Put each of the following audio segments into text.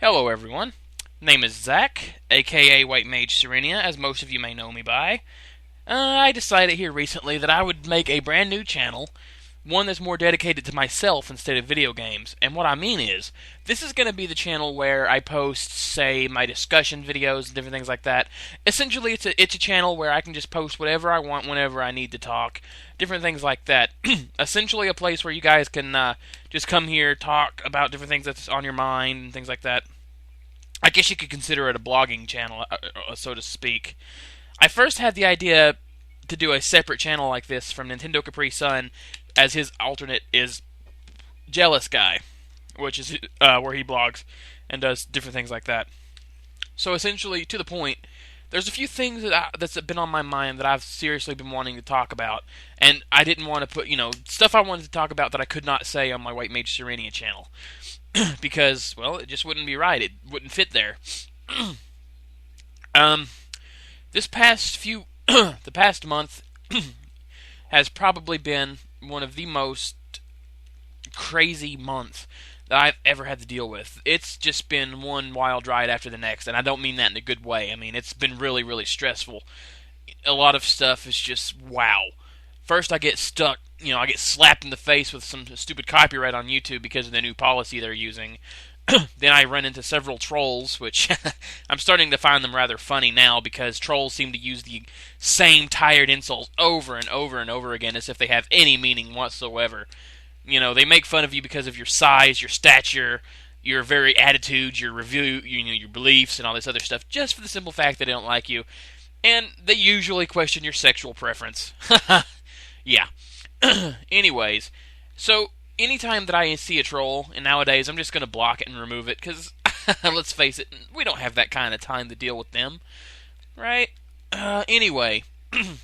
Hello, everyone. Name is Zack, aka WhitemageSerenia, as most of you may know me by. I decided here recently that I would make a brand new channel, one that's more dedicated to myself instead of video games. And what I mean is, this is going to be the channel where I post, say, my discussion videos and different things like that. Essentially, it's a channel where I can just post whatever I want whenever I need to talk, different things like that. Essentially, a place where you guys can just come here, talk about different things that's on your mind and things like that. I guess you could consider it a blogging channel, so to speak. I first had the idea to do a separate channel like this from Nintendo Capri Sun, as his alternate is Jealous Guy, which is where he blogs and does different things like that. So essentially, to the point, there's a few things that's been on my mind that I've seriously been wanting to talk about, and I didn't want to put, stuff I wanted to talk about that I could not say on my WhitemageSerenia channel. Because, well, it just wouldn't be right. It wouldn't fit there. um, this the past month has probably been one of the most crazy months that I've ever had to deal with. It's just been one wild ride after the next, and I don't mean that in a good way. I mean, it's been really, really stressful. A lot of stuff is just wow. First, I get stuck. I get slapped in the face with some stupid copyright on YouTube because of the new policy they're using. Then I run into several trolls, which I'm starting to find them rather funny now because trolls seem to use the same tired insults over and over and over again as if they have any meaning whatsoever. They make fun of you because of your size, your stature, your very attitudes, your review, your beliefs, and all this other stuff, just for the simple fact that they don't like you. And they usually question your sexual preference. Yeah. Anyways, so anytime that I see a troll, and nowadays I'm just going to block it and remove it, because, let's face it, we don't have that kind of time to deal with them, right? Anyway,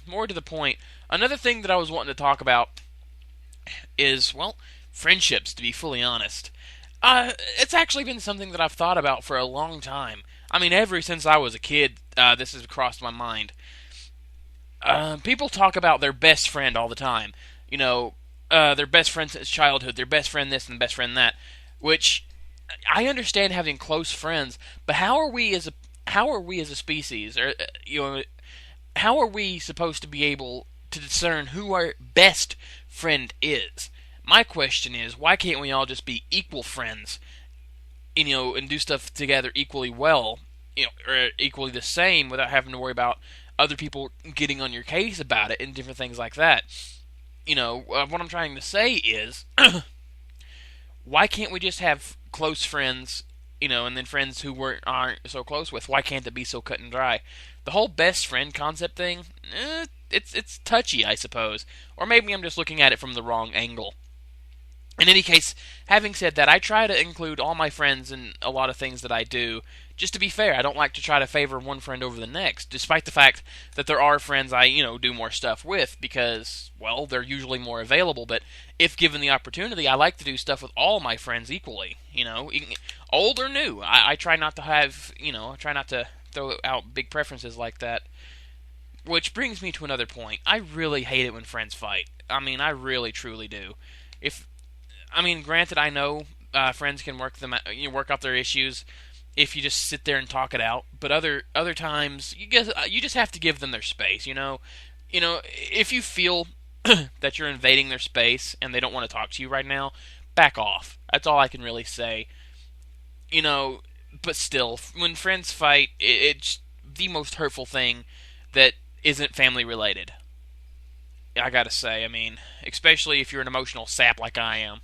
more to the point, another thing that I was wanting to talk about is, well, friendships, to be fully honest. It's actually been something that I've thought about for a long time. I mean, ever since I was a kid, this has crossed my mind. People talk about their best friend all the time. Their best friend since childhood, their best friend this and best friend that. Which I understand having close friends, but how are we as a species, or how are we supposed to be able to discern who our best friend is? My question is, why can't we all just be equal friends, and do stuff together equally well, or equally the same without having to worry about other people getting on your case about it and different things like that? What I'm trying to say is, why can't we just have close friends, and then friends who aren't so close with? Why can't it be so cut and dry? The whole best friend concept thing, it's touchy, I suppose. Or maybe I'm just looking at it from the wrong angle. In any case, having said that, I try to include all my friends in a lot of things that I do. Just to be fair, I don't like to try to favor one friend over the next, despite the fact that there are friends I, do more stuff with because, well, they're usually more available. But if given the opportunity, I like to do stuff with all my friends equally, old or new. I try not to have, I try not to throw out big preferences like that. Which brings me to another point. I really hate it when friends fight. I mean, I really, truly do. Granted, I know friends can work out their issues if you just sit there and talk it out. But other times, you just have to give them their space. If you feel that you're invading their space and they don't want to talk to you right now, back off. That's all I can really say. But still, when friends fight, it's the most hurtful thing that isn't family related. I gotta say, especially if you're an emotional sap like I am.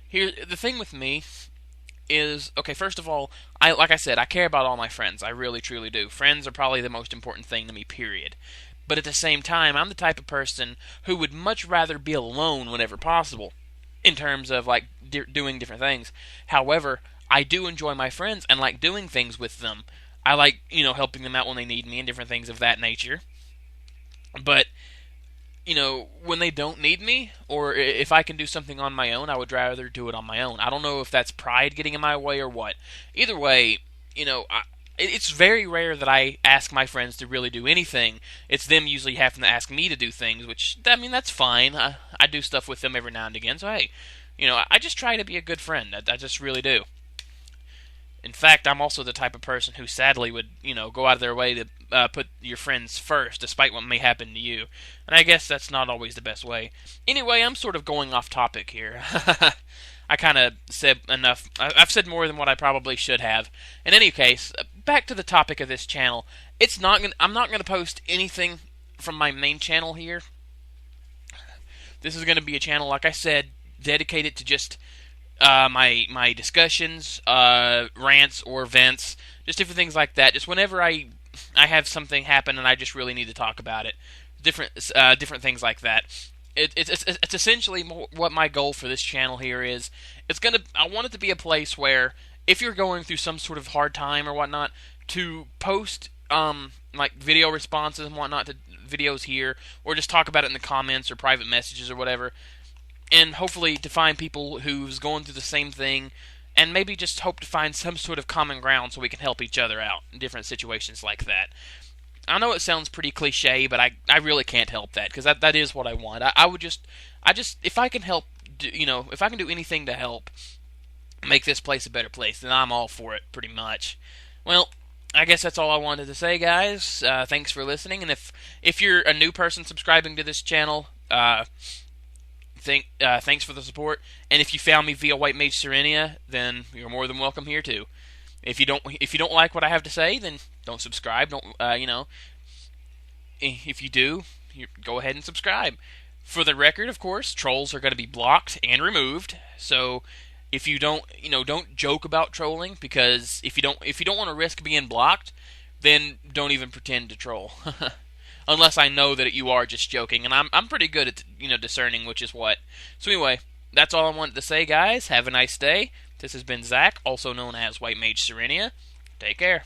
Here the thing with me is, okay, first of all, like I said, I care about all my friends. I really truly do. Friends are probably the most important thing to me, period. But at the same time, I'm the type of person who would much rather be alone whenever possible, in terms of doing different things. However, I do enjoy my friends and like doing things with them. I like, helping them out when they need me and different things of that nature. But when they don't need me, or if I can do something on my own, I would rather do it on my own. I don't know if that's pride getting in my way or what. Either way, it's very rare that I ask my friends to really do anything. It's them usually having to ask me to do things, which, I mean, that's fine. I do stuff with them every now and again, so hey, I just try to be a good friend. I just really do. In fact, I'm also the type of person who sadly would, go out of their way to put your friends first, despite what may happen to you. And I guess that's not always the best way. Anyway, I'm sort of going off topic here. I kind of said enough. I've said more than what I probably should have. In any case, back to the topic of this channel. I'm not gonna post anything from my main channel here. This is gonna be a channel, like I said, dedicated to just my discussions, rants or vents, just different things like that. Just whenever I have something happen and I just really need to talk about it, different things like that. It's essentially what my goal for this channel here is. I want it to be a place where if you're going through some sort of hard time or whatnot, to post like video responses and whatnot to videos here, or just talk about it in the comments or private messages or whatever, and hopefully to find people who's going through the same thing, and maybe just hope to find some sort of common ground so we can help each other out in different situations like that. I know it sounds pretty cliche, but I really can't help that, because that is what I want. If I can help, if I can do anything to help make this place a better place, then I'm all for it, pretty much. Well, I guess that's all I wanted to say, guys. Thanks for listening, and if you're a new person subscribing to this channel, thanks for the support. And if you found me via WhitemageSerenia, then you're more than welcome here too. If you don't like what I have to say, then don't subscribe. Don't If you do, go ahead and subscribe. For the record, of course, trolls are going to be blocked and removed. So if you don't joke about trolling, because if you don't want to risk being blocked, then don't even pretend to troll. Unless I know that you are just joking, and I'm pretty good at discerning which is what. So anyway, that's all I wanted to say, guys. Have a nice day. This has been Zack, also known as WhitemageSerenia. Take care.